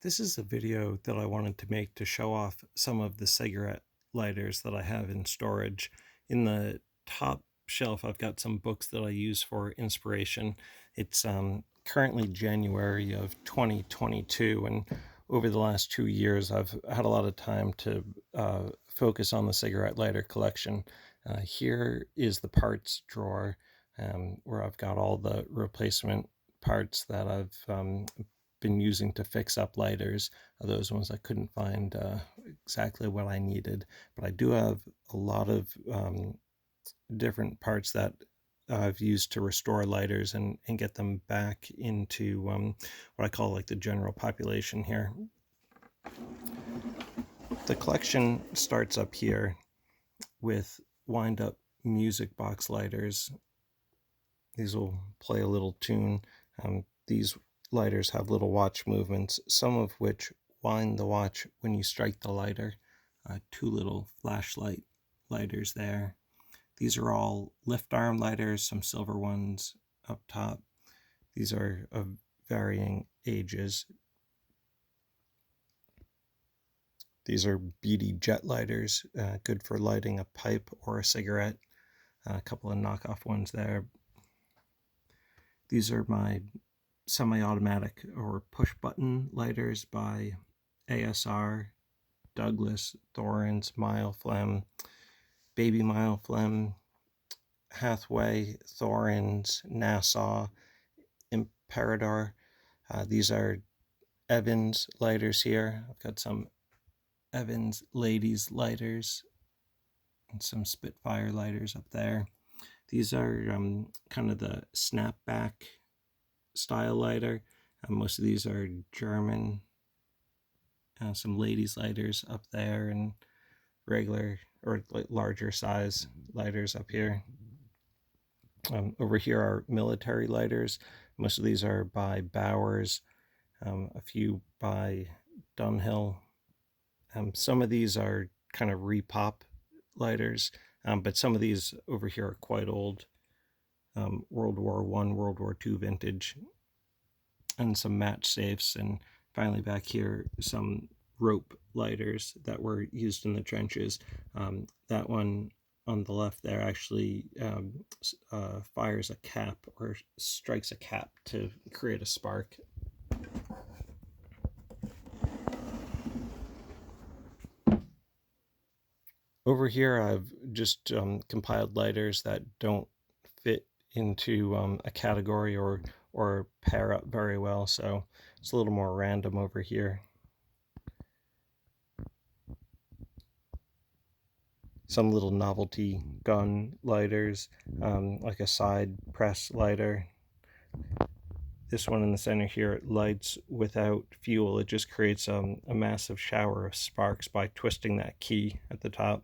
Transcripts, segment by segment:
This is a video that I wanted to make to show off some of the cigarette lighters that I have in storage. In the top shelf, I've got some books that I use for inspiration. It's currently January of 2022, and over the last 2 years, I've had a lot of time to focus on the cigarette lighter collection. Here is the parts drawer where I've got all the replacement parts that I've been using to fix up lighters. Those ones I couldn't find exactly what I needed, but I do have a lot of different parts that I've used to restore lighters and get them back into what I call like the general population here. The collection starts up here with wind-up music box lighters. These will play a little tune. These lighters have little watch movements, some of which wind the watch when you strike the lighter. Two little flashlight lighters there. These are all lift arm lighters, some silver ones up top. These are of varying ages. These are BD jet lighters, good for lighting a pipe or a cigarette. A couple of knockoff ones there. These are my semi-automatic or push-button lighters by ASR, Douglas, Thorens, Mileflem, Baby Mileflem, Hathaway, Thorens, Nassau, Imperador. These are Evans lighters here. I've got some Evans ladies lighters and some Spitfire lighters up there. These are kind of the snapback style lighter. Most of these are German. Some ladies lighters up there and regular or like larger size lighters up here. Over here are military lighters. Most of these are by Bowers, a few by Dunhill. Some of these are kind of repop lighters, but some of these over here are quite old. World War I, World War II vintage, and some match safes, and finally back here some rope lighters that were used in the trenches. That one on the left there actually fires a cap or strikes a cap to create a spark. Over here I've just compiled lighters that don't fit into a category or pair up very well, so it's a little more random over here. Some little novelty gun lighters, like a side press lighter. This one in the center here, it lights without fuel. It just creates a massive shower of sparks by twisting that key at the top.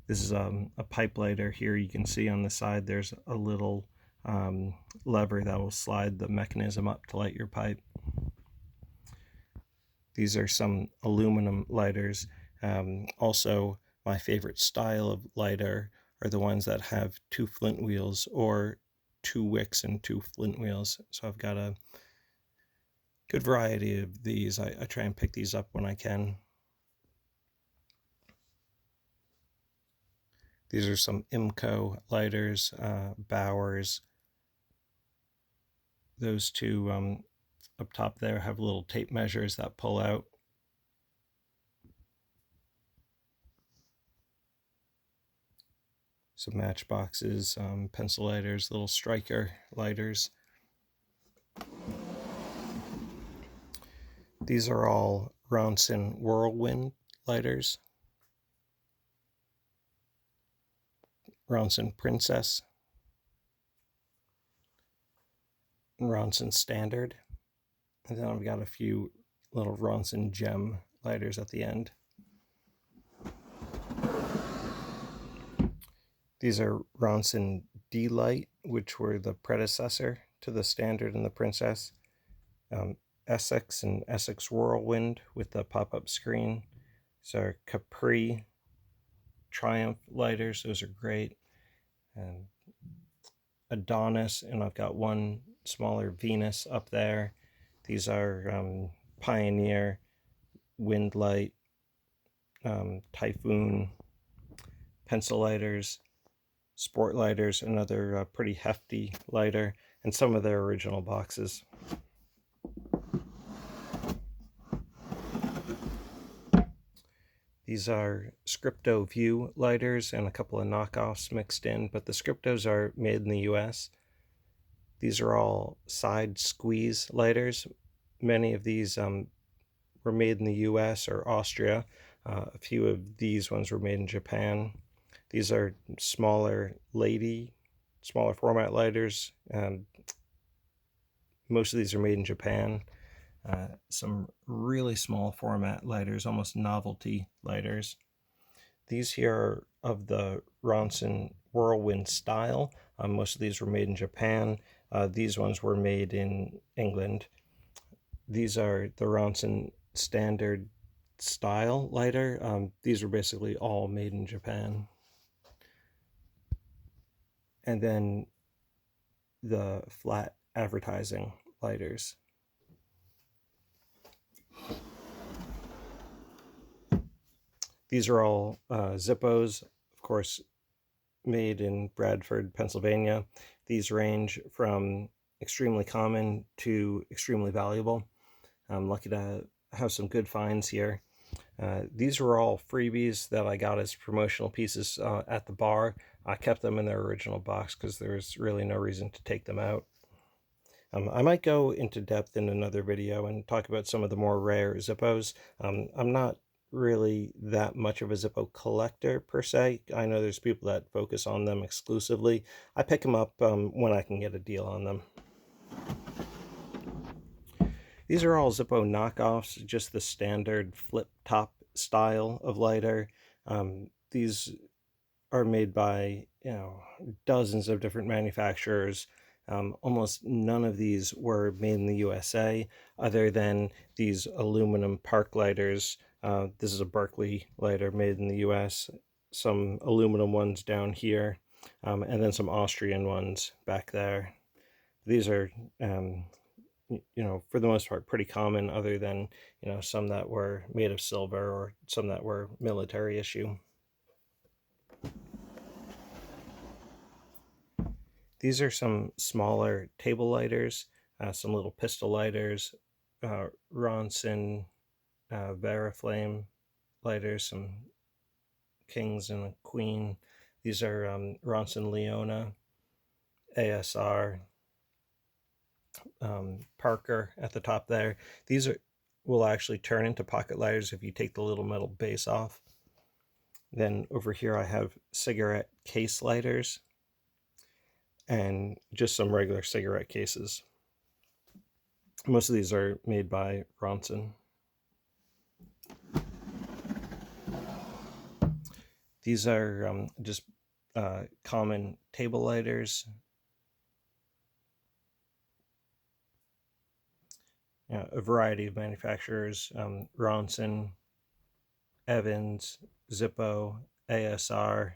This is a pipe lighter here. You can see on the side there's a little lever that will slide the mechanism up to light your pipe. These are some aluminum lighters. Also, my favorite style of lighter are the ones that have two flint wheels or two wicks and two flint wheels. So I've got a good variety of these. I try and pick these up when I can. These are some IMCO lighters, Bowers. Those two up top there have little tape measures that pull out. Some matchboxes, pencil lighters, little striker lighters. These are all Ronson Whirlwind lighters. Ronson Princess. Ronson Standard. And then I've got a few little Ronson Gem lighters at the end. These are Ronson D-Light, which were the predecessor to the Standard and the Princess. Essex and Essex Whirlwind with the pop-up screen. These are Capri Triumph lighters. Those are great. And Adonis, and I've got one smaller Venus up there. These are Pioneer, Windlight, Typhoon, pencil lighters, sport lighters, another pretty hefty lighter, and some of their original boxes. These are Scripto View lighters and a couple of knockoffs mixed in, but the Scriptos are made in the US. These are all side squeeze lighters. Many of these were made in the US or Austria. A few of these ones were made in Japan. These are smaller format lighters. Most of these are made in Japan. Some really small format lighters, almost novelty lighters. These here are of the Ronson Whirlwind style. Most of these were made in Japan. These ones were made in England. These are the Ronson Standard style lighter. These were basically all made in Japan. And then the flat advertising lighters. These are all Zippos, of course, made in Bradford, Pennsylvania. These range from extremely common to extremely valuable. I'm lucky to have some good finds here. These were all freebies that I got as promotional pieces at the bar. I kept them in their original box because there's really no reason to take them out. I might go into depth in another video and talk about some of the more rare Zippos. I'm not really that much of a Zippo collector per se. I know there's people that focus on them exclusively. I pick them up when I can get a deal on them. These are all Zippo knockoffs, just the standard flip top style of lighter. These are made by dozens of different manufacturers. Almost none of these were made in the USA, other than these aluminum park lighters. This is a Berkeley lighter made in the US, some aluminum ones down here, and then some Austrian ones back there. These are, for the most part, pretty common, other than, some that were made of silver or some that were military issue. These are some smaller table lighters, some little pistol lighters, Ronson Veriflame lighters, some kings and a queen. These are Ronson Leona, ASR, Parker at the top there. These will actually turn into pocket lighters if you take the little metal base off. Then over here I have cigarette case lighters and just some regular cigarette cases. Most of these are made by Ronson. These are just common table lighters. A variety of manufacturers, Ronson, Evans, Zippo, ASR.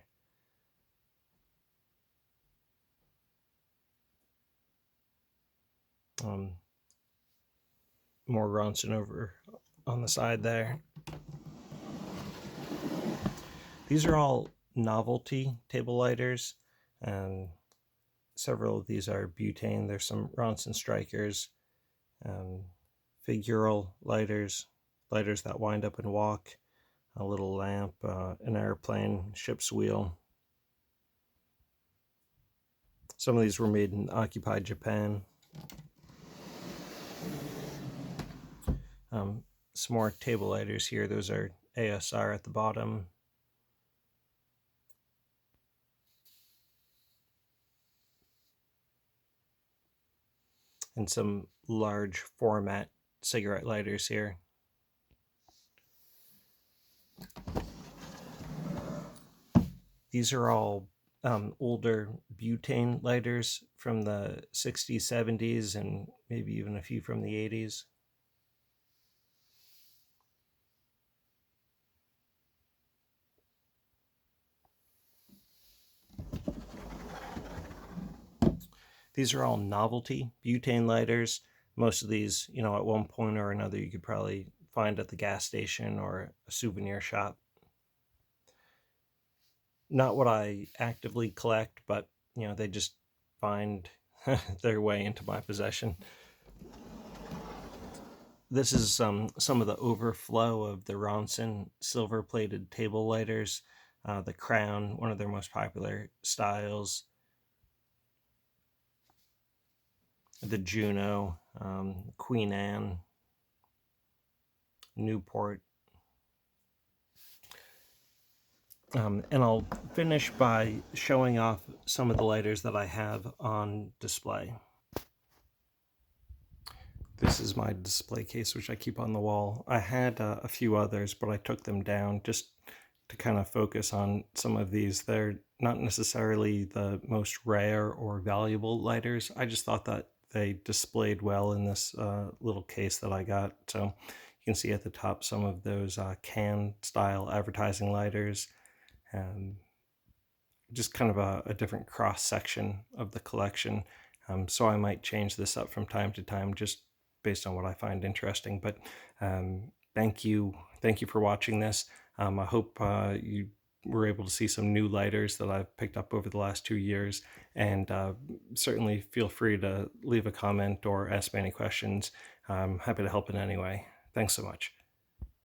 More Ronson over on the side there. These are all novelty table lighters. Several of these are butane. There's some Ronson Strikers, figural lighters, lighters that wind up and walk, a little lamp, an airplane, ship's wheel. Some of these were made in occupied Japan. Some more table lighters here. Those are ASR at the bottom. And some large format cigarette lighters here. These are all older butane lighters from the 60s, 70s, and maybe even a few from the 80s. These are all novelty butane lighters. Most of these, at one point or another, you could probably find at the gas station or a souvenir shop. Not what I actively collect, but they just find their way into my possession. This is some of the overflow of the Ronson silver-plated table lighters. The Crown, one of their most popular styles. The Juno, Queen Anne, Newport. And I'll finish by showing off some of the lighters that I have on display. This is my display case, which I keep on the wall. I had a few others, but I took them down just to kind of focus on some of these. They're not necessarily the most rare or valuable lighters. I just thought that they displayed well in this little case that I got. So you can see at the top some of those can style advertising lighters. Just kind of a different cross section of the collection. So I might change this up from time to time just based on what I find interesting. But thank you for watching this. I hope you were able to see some new lighters that I've picked up over the last 2 years, and certainly feel free to leave a comment or ask me any questions. I'm happy to help in any way. Thanks so much.